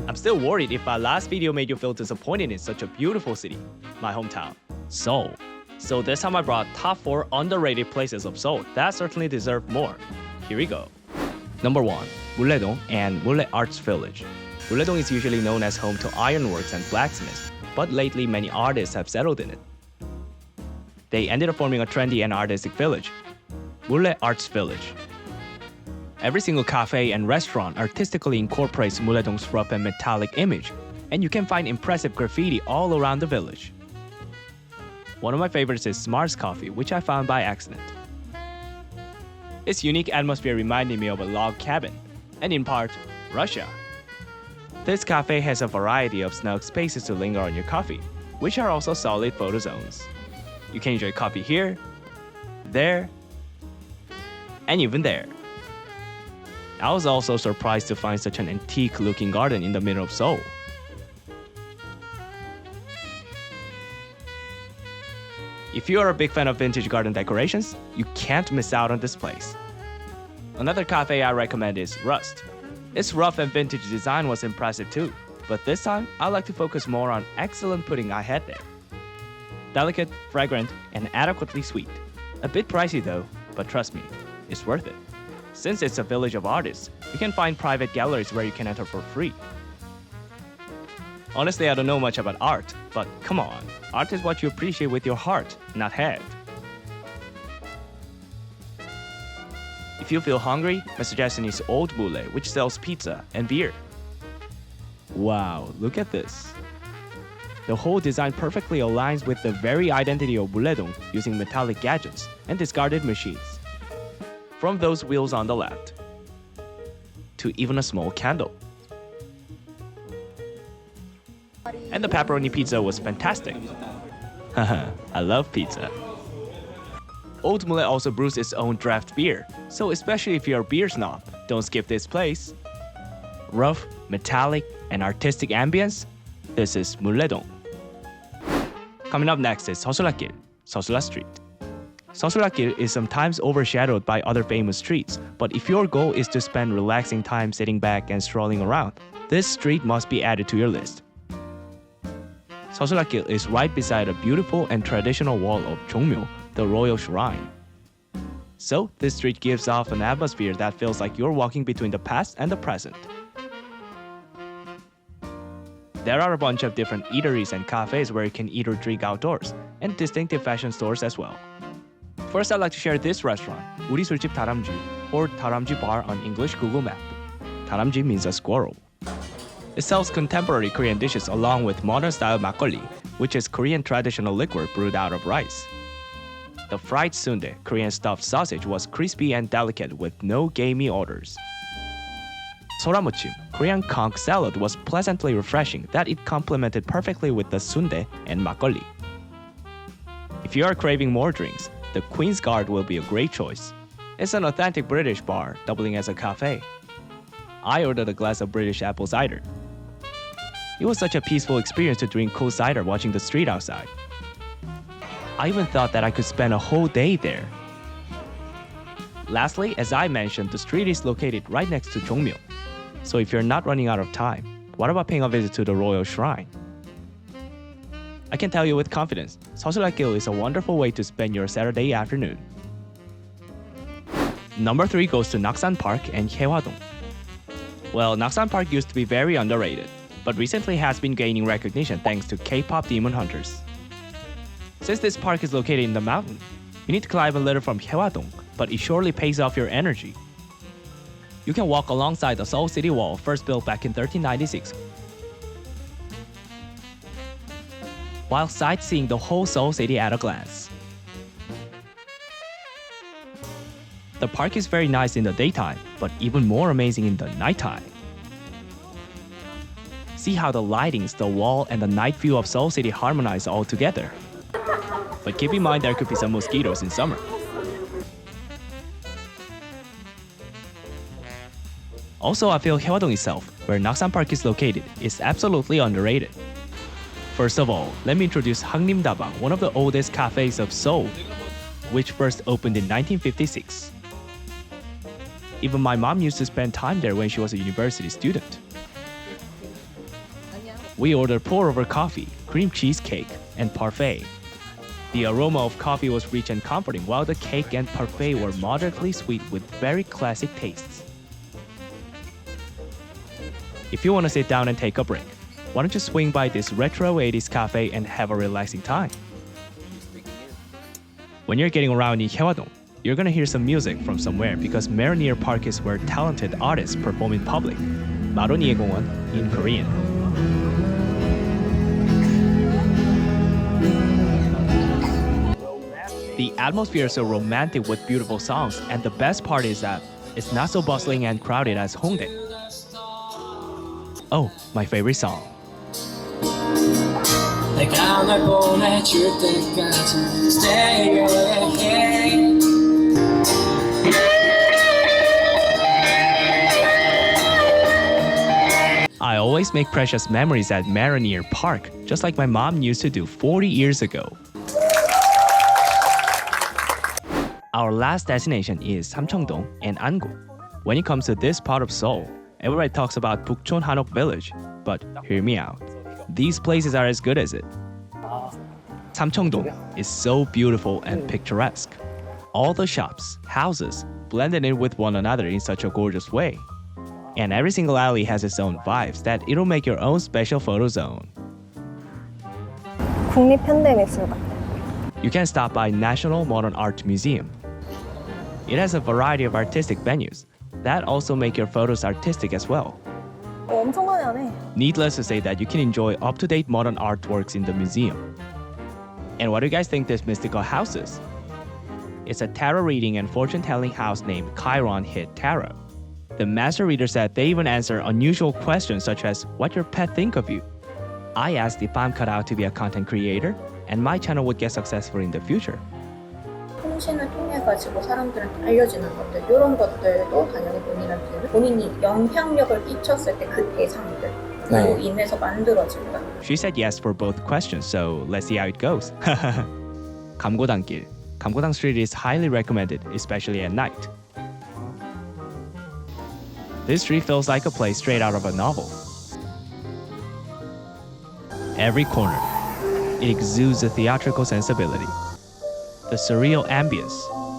I'm still worried if my last video made you feel disappointed in such a beautiful city, my hometown, Seoul. So this time I brought top 4 underrated places of Seoul that certainly deserve more. Here we go. Number 1. Mullae-dong and Mullae Arts Village. Mullae-dong is usually known as home to ironworks and blacksmiths, but lately many artists have settled in it. They ended up forming a trendy and artistic village, Mullae Arts Village. Every single cafe and restaurant artistically incorporates Mullae-dong's rough and metallic image, and you can find impressive graffiti all around the village. One of my favorites is Smars Coffee, which I found by accident. Its unique atmosphere reminded me of a log cabin, and in part, Russia. This cafe has a variety of snug spaces to linger on your coffee, which are also solid photo zones. You can enjoy coffee here, there, and even there. I was also surprised to find such an antique-looking garden in the middle of Seoul. If you are a big fan of vintage garden decorations, you can't miss out on this place. Another cafe I recommend is Rust. Its rough and vintage design was impressive too, but this time I'd like to focus more on excellent pudding I had there. Delicate, fragrant, and adequately sweet. A bit pricey though, but trust me, it's worth it. Since it's a village of artists, you can find private galleries where you can enter for free. Honestly, I don't know much about art, but come on, art is what you appreciate with your heart, not head. If you feel hungry, my suggestion is Old Mullae, which sells pizza and beer. Wow, look at this. The whole design perfectly aligns with the very identity of Mullae-dong using metallic gadgets and discarded machines. From those wheels on the left, to even a small candle. And the pepperoni pizza was fantastic. Haha, I love pizza. Old Mullae also brews its own draft beer, so especially if you're a beer snob, don't skip this place. Rough, metallic, and artistic ambience, this is Mullae-dong. Coming up next is Seosulla-gil, Seosulla Street. Seosulla-gil is sometimes overshadowed by other famous streets, but if your goal is to spend relaxing time sitting back and strolling around, this street must be added to your list. Seosulla-gil is right beside a beautiful and traditional wall of Jongmyo, the royal shrine. So, this street gives off an atmosphere that feels like you're walking between the past and the present. There are a bunch of different eateries and cafes where you can eat or drink outdoors, and distinctive fashion stores as well. First, I'd like to share this restaurant, 우리 술집 Daramgee, or Daramgee Bar on English Google Map. Daramgee means a squirrel. It sells contemporary Korean dishes along with modern-style makgeolli, which is Korean traditional liquor brewed out of rice. The fried sundae, Korean stuffed sausage, was crispy and delicate with no gamey odors. Soramuchim, Korean conch salad, was pleasantly refreshing that it complemented perfectly with the sundae and makgeolli. If you are craving more drinks, the Queen's Guard will be a great choice. It's an authentic British bar, doubling as a cafe. I ordered a glass of British apple cider. It was such a peaceful experience to drink cool cider watching the street outside. I even thought that I could spend a whole day there. Lastly, as I mentioned, the street is located right next to Jongmyo. So if you're not running out of time, what about paying a visit to the royal shrine? I can tell you with confidence, Seosulla-gil is a wonderful way to spend your Saturday afternoon. Number 3 goes to Naksan Park and Hyehwa-dong. Well, Naksan Park used to be very underrated, but recently has been gaining recognition thanks to K-pop demon hunters. Since this park is located in the mountain, you need to climb a ladder from Hyehwa-dong, but it surely pays off your energy. You can walk alongside the Seoul City Wall, first built back in 1396, while sightseeing the whole Seoul city at a glance. The park is very nice in the daytime, but even more amazing in the nighttime. See how the lightings, the wall, and the night view of Seoul City harmonize all together. But keep in mind there could be some mosquitoes in summer. Also, I feel Hyehwa-dong itself, where Naksan Park is located, is absolutely underrated. First of all, let me introduce Hangnim Dabang, one of the oldest cafes of Seoul. which first opened in 1956. Even my mom used to spend time there when she was a university student. We ordered pour-over coffee, cream cheesecake, and parfait. The aroma of coffee was rich and comforting, while the cake and parfait were moderately sweet with very classic tastes. If you want to sit down and take a break, why don't you swing by this retro 80s cafe and have a relaxing time? When you're getting around in Hyehwa-dong, you're gonna hear some music from somewhere because Marinier Park is where talented artists perform in public. 마로니에공원 in Korean. The atmosphere is so romantic with beautiful songs, and the best part is that it's not so bustling and crowded as Hongdae. Oh, my favorite song. 내가 널 보내줄 때까지 stay away. I always make precious memories at Marinier Park, just like my mom used to do 40 years ago. Our last destination is Samcheong-dong and Anguk. When it comes to this part of Seoul, everybody talks about Bukchon Hanok Village, but hear me out. These places are as good as it. Samcheong-dong is so beautiful and picturesque. All the shops, houses, blended in with one another in such a gorgeous way. And every single alley has its own vibes that it'll make your own special photo zone. 국립현대미술관. You can stop by National Modern Art Museum. It has a variety of artistic venues that also make your photos artistic as well. 엄청 많이 하네. Needless to say that you can enjoy up-to-date modern artworks in the museum. And what do you guys think this mystical house is? It's a tarot reading and fortune-telling house named Chiron Hit Tarot. The master reader said they even answer unusual questions such as what your pet think of you. I asked if I'm cut out to be a content creator and my channel would get successful in the future. 통신을 통해 가지고 사람들한테 알려지는 것들 이런 것들도 당연히 본인이 영향력을 끼쳤을 때 그 대상들로 인해서 만들어진 거야. She said yes for both questions, so let's see how it goes. 감고당길. 감고당 Street is highly recommended, especially at night. This street feels like a place straight out of a novel. Every corner, it exudes a theatrical sensibility. The surreal ambience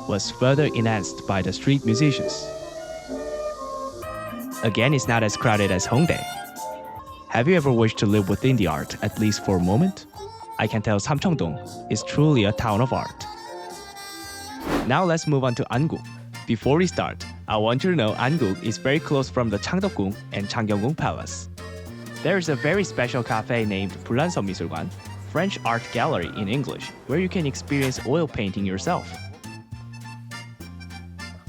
was further enhanced by the street musicians. Again, it's not as crowded as Hongdae. Have you ever wished to live within the art, at least for a moment? I can tell Samcheong-dong is truly a town of art. Now let's move on to Anguk. Before we start, I want you to know Anguk is very close from the Changdeokgung and Changgyeonggung Palace. There is a very special cafe named Bulanseom-misul관, French art gallery in English, where you can experience oil painting yourself.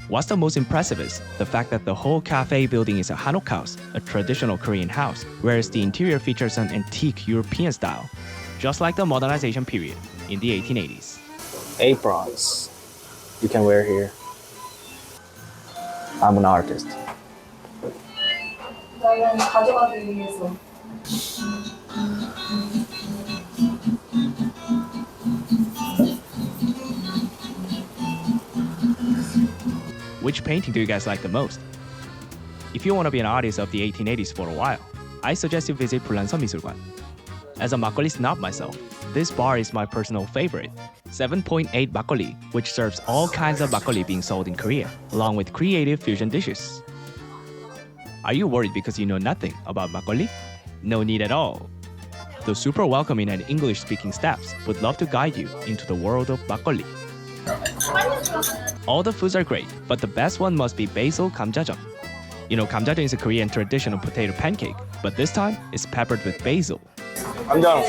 What's the most impressive is the fact that the whole cafe building is a Hanok house, a traditional Korean house, whereas the interior features an antique European style, just like the modernization period in the 1880s. Aprons you can wear here. I'm an artist. 나는 가져가기 위해서. Which painting do you guys like the most? If you want to be an artist of the 1880s for a while, I suggest you visit Bulanseom-misul관. As a makgeolli snob myself, this bar is my personal favorite. 7.8 makgeolli, which serves all kinds of makgeolli being sold in Korea, along with creative fusion dishes. Are you worried because you know nothing about makgeolli? No need at all. The super welcoming and English-speaking staffs would love to guide you into the world of makgeolli. All the foods are great, but the best one must be basil 감자전. You know, 감자전 is a Korean traditional potato pancake, but this time it's peppered with basil. 감정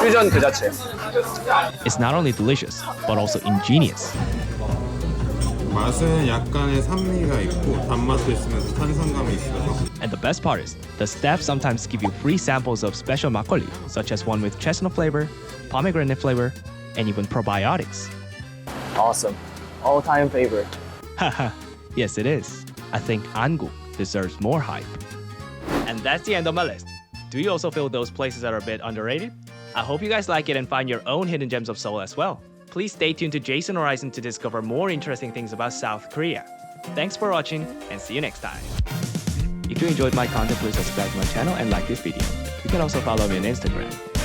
퓨전 그 자체. It's not only delicious, but also ingenious. 맛은 약간의 산미가 있고 단맛도 있으면서 탄산감이 있어서. And the best part is, the staff sometimes give you free samples of special makgeolli, such as one with chestnut flavor, pomegranate flavor, and even probiotics. Awesome. All-time favorite. Haha, yes it is. I think Anguk deserves more hype. And that's the end of my list. Do you also feel those places are a bit underrated? I hope you guys like it and find your own hidden gems of Seoul as well. Please stay tuned to Jason Horizon to discover more interesting things about South Korea. Thanks for watching and see you next time. If you enjoyed my content, please subscribe to my channel and like this video. You can also follow me on Instagram.